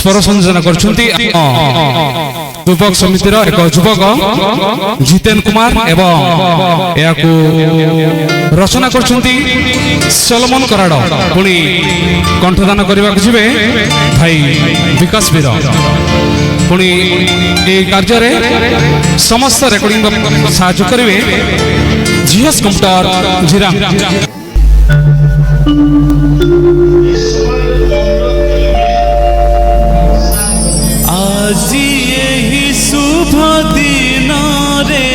स्वर संयोजन करछुंती युवक समितिर एक युवक जितेन कुमार एवं याकू रचना करछुंती सलमन कराड़ पुणी कंठदान करने जिबे भाई विकास वीर पुणी ए कार्य समस्त रेकर्डिंग साहाय्य करेंगे जीएस कंप्यूटर जीरा আজি এই শুভ দিনরে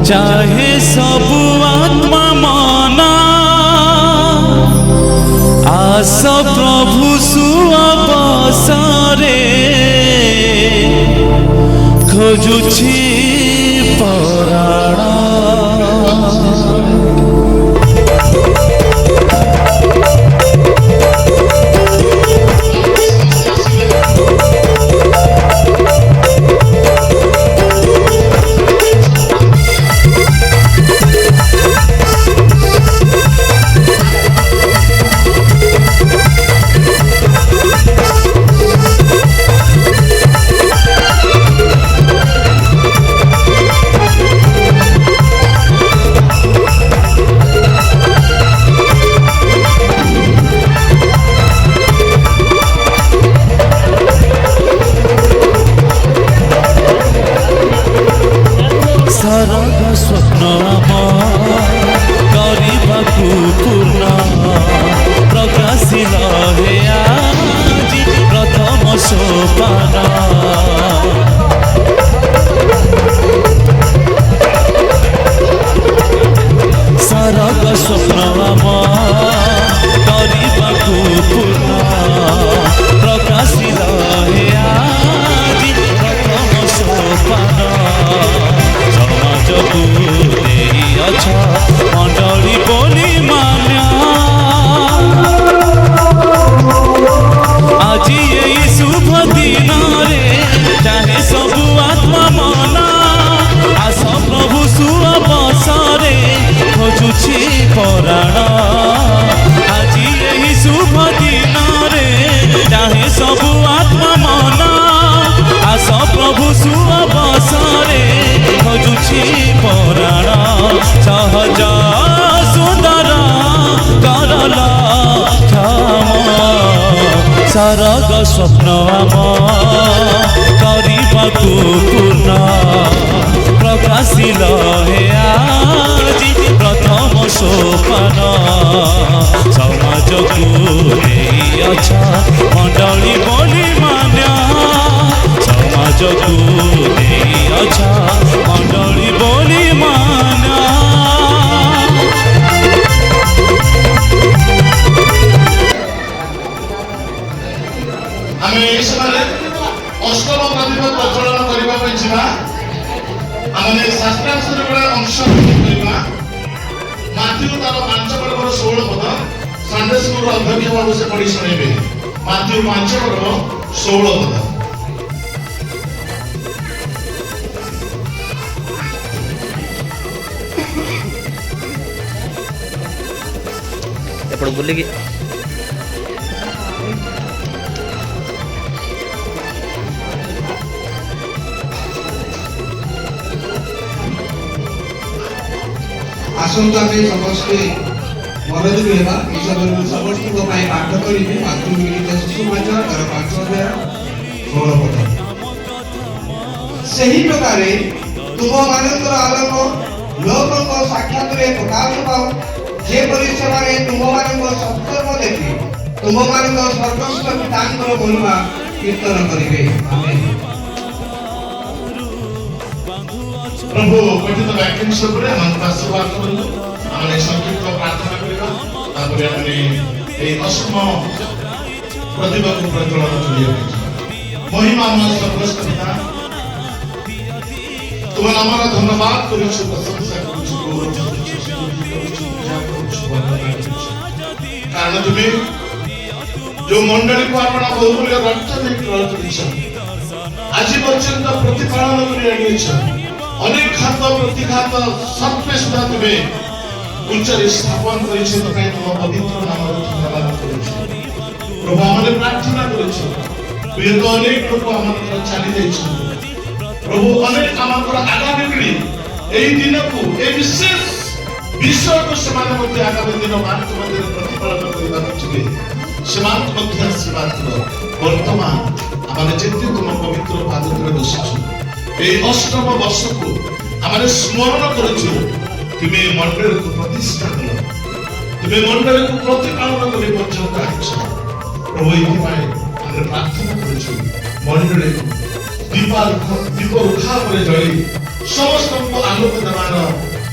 চাহে সবু আত্মা মনা আস প্রভু সুঅবসরে খোঁজুছি পরাণ स्वप्न करबाकू पूर्ण प्रकाशिल हे आज प्रथम सोपान सरग स्वप्न करबाकू पूर्ण प्रकाशिल हे आज प्रथम सोपान मंडली बोली मान्या आज यही शुभ दिन रे चाहे सबु आत्मा मना आस प्रभु सुअवसरे खोजुछि पराण आज यही शुभ दिन रे चाहे सबु आत्मा मना आस प्रभु सुअवसरे खोजुछि पराण सहज सुंदर करल क्षम सरग स्वप्न आम करबाकू पूर्ण प्रकाशिल हे आज प्रथम सोपान समाज को देइअछ मंडली बोली मान्य समाज को देइअछ मंडली बोली मान्य आमे ए समय अष्टम प्रतिभा प्रचलन करबा पे जिमा आमे शास्त्रांशर बड़ा अंश करबा माथ्यू तार 5 पर्व 16 पद संडे स्कूल अध्यक्ष बाबू से पढ़ी सुनेबे माथ्यू 5 पर्व 16 पद एपड़ बोले कि आसंता में समस्त मनोযোগী हेबा ई सब समस्त को पाई पाठ करिबे मातृ गीत सुसमाचार और 5 अध्याय 16 पद सही प्रकार तुम मानकर आलोक लोक को साक्षात रे प्रकाश पाओ जे परिश्रम तुम मान सत्कर्म देखि तुम मान स्वर्गस्थ पितांकर महिमा कीर्तन करिबे आमेन। प्रभु पठित वाक्य सब हम आशीर्वाद करूँ आम संक्षिप्त प्रार्थना करवा तापर आम अष्टम प्रतिभा को प्रज्वलन करिया महिमा सर्वश्रेष्ठ पिता तुम आमर धन्यवाद करूँ प्रशंसा करूँ कारण तुम्हें जो मंडली को आपण बहुमूल्य रक्त दे आज पर्यंत प्रतिपालन कर अनेक घात प्रतिघात सत्वे सुधा तुम्हें उच्चरे स्थापन कर तुम पवित्र नाम धन्यवाद करूँ। প্রভু আমাদের প্রার্থনা করেছো বিগত অনেক লোক আমাদের চালি যাইছো প্রভু অনেক আমার আগামী পিঢ়ি এই দিনকু এই বিশেষ বিষয়କୁ ସେମାନେ ମଧ୍ୟ ଆଗାମୀ ଦିନ ମାନଙ୍କ ମଧ୍ୟରେ ପ୍ରତିପାଳନ କରିବାକୁ ଯିବେ ସେମାନଙ୍କୁ ମଧ୍ୟ ଆଶୀର୍ବାଦ କର ବର୍ତ୍ତମାନ ଆମେ ଯେତେ ତୁମ ପବିତ୍ର ପାଦ ତଳେ ବସିଛୁ এই অষ্টম ବର୍ଷକୁ ଆମେ ସ୍ମରଣ କରୁଛୁ ତୁମେ ମଣ୍ଡଳୀକୁ ପ୍ରତିଷ୍ଠା କଲ ତୁମେ ମଣ୍ଡଳୀକୁ ପ୍ରତିପାଳନ କରି ପର୍ଯ୍ୟନ୍ତ ଆଣିଛ ପ୍ରଭୁ ଏଥିପାଇଁ ଆମେ ପ୍ରାର୍ଥନା କରୁଛୁ ମଣ୍ଡଳୀକୁ ଦୀପ ଉଠା ପରେ ଜଳି ସମସ୍ତଙ୍କୁ ଆଲୋକ ଦେବାର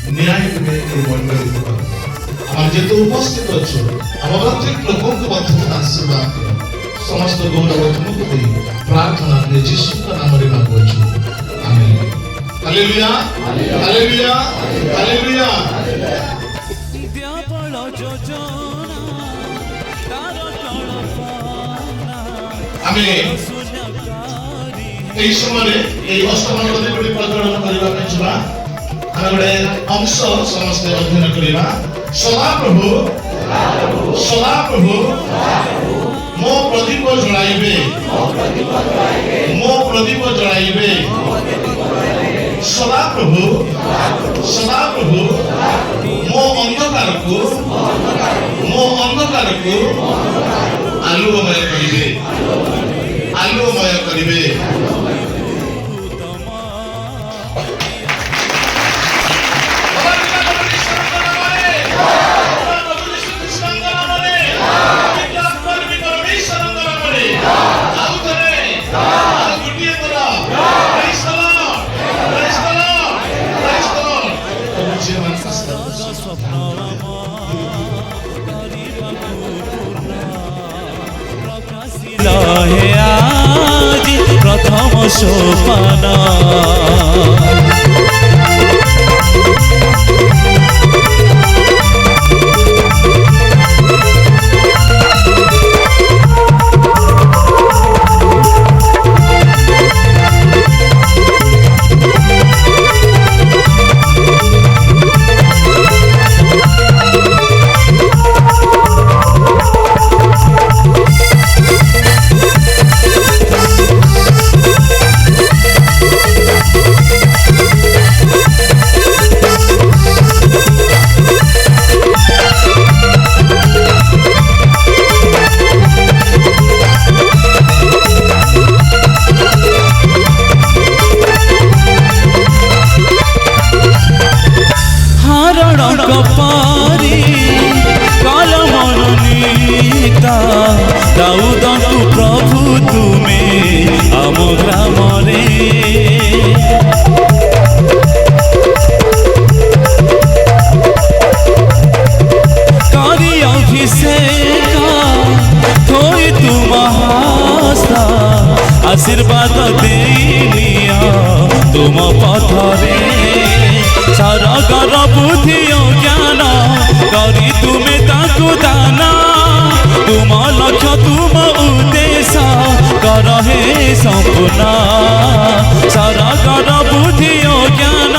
ନ୍ୟାୟ ତୁମେ এই ମଣ୍ଡଳୀକୁ କର ଆମର ଯେତେ ଉପସ୍ଥିତ ଅଛୁ ଆମ ପ୍ରତ୍ୟେକ ଲୋକଙ୍କୁ ମଧ୍ୟ ଆଶୀର୍ବାଦ କର ସମସ୍ତ ଗୌରବ ତୁମକୁ ଦେଇ ପ୍ରାର୍ଥନା ପ୍ରିୟ ଯୀଶୁଙ୍କ ନାମରେ ମାଗୁଅଛୁ ଆମେନ୍ ହାଲେଲୁୟା ହାଲେଲୁୟା ହାଲେଲୁୟା ଆମେ এই সময়ে এই অষ্টম নদীগুলি প্রজ্বলন କରିବା ପାଇଁ ଯିବା ଆମେ ଗୋଟେ ଅଂଶ ସମସ୍ତେ ଅଧ୍ୟୟନ କରିବା ସଦାପ୍ରଭୁ ମୋ ପ୍ରଦୀପ ଜଳାଇବେ ମୋ ପ୍ରଦୀପ ଜଳାଇବେ ସଦାପ୍ରଭୁ ମୋ ଅନ୍ଧକାରକୁ ଆଲୋକମୟ କରିବେ লহে আজি প্রথম সোপান ଦାଉଦଙ୍କୁ ପ୍ରଭୁ ତୁମେ ଆମ ଗ୍ରାମରେ କରି ଅଭିଷେକ ଥୋଇ ତୁମ ହସ୍ତ ଆଶୀର୍ବାଦ ଦେଇନିଅ ତୁମ ପଥରେ ସରଗର ବୁଦ୍ଧି ଓ ଜ୍ଞାନ କରି ତୁମେ ତାଙ୍କୁ ଦାନ तुम लक्ष्य तुम उद्देश्य कर हे संपूर्ण सरगर बुद्धि ओ ज्ञान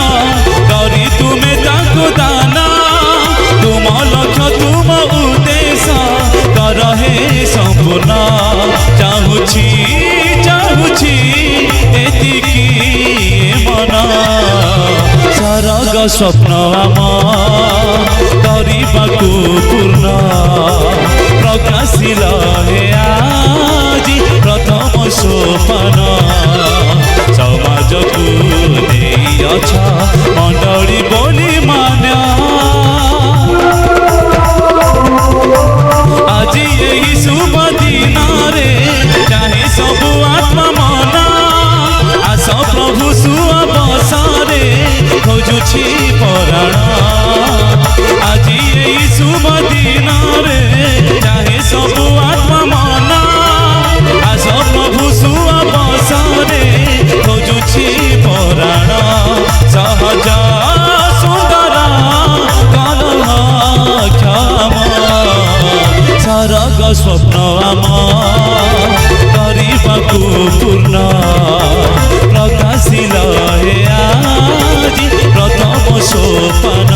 करी तुमे ताकु दान तुम लक्ष्य तुम उद्देश्य कर हे संपूर्ण चाहुछि एतिकी मन सरग स्वप्न आम କରିବାକୁ ପୂର୍ଣ୍ଣ ପ୍ରକାଶିଲ ହେ ଆଜି ପ୍ରଥମ ସୋପାନ ସମାଜକୁ ଦେଇଅଛ ମଣ୍ଡଳୀ ବୋଲି ମାନ୍ୟ ଆଜି ଏହି ଶୁଭ ଦିନରେ ଚାହେଁ ସବୁ ଆତ୍ମା ମନ ଆସ ପ୍ରଭୁ ସୁଅବସରେ ଖୋଜୁଛି ପରାଣ আজি এই শুভ দিনরে চাহে সবু আত্মা মন আস প্রভু সুঅবসরে খোঁজুছি পরাণ সহজ সুন্দর কলহ ক্ষম ସରଗ ସ୍ୱପ୍ନ ଆମ କରିବାକୁ ପୂର୍ଣ୍ଣ ପ୍ରକାଶିଲ ହେ ଆଜି ପ୍ରଥମ ସୋପାନ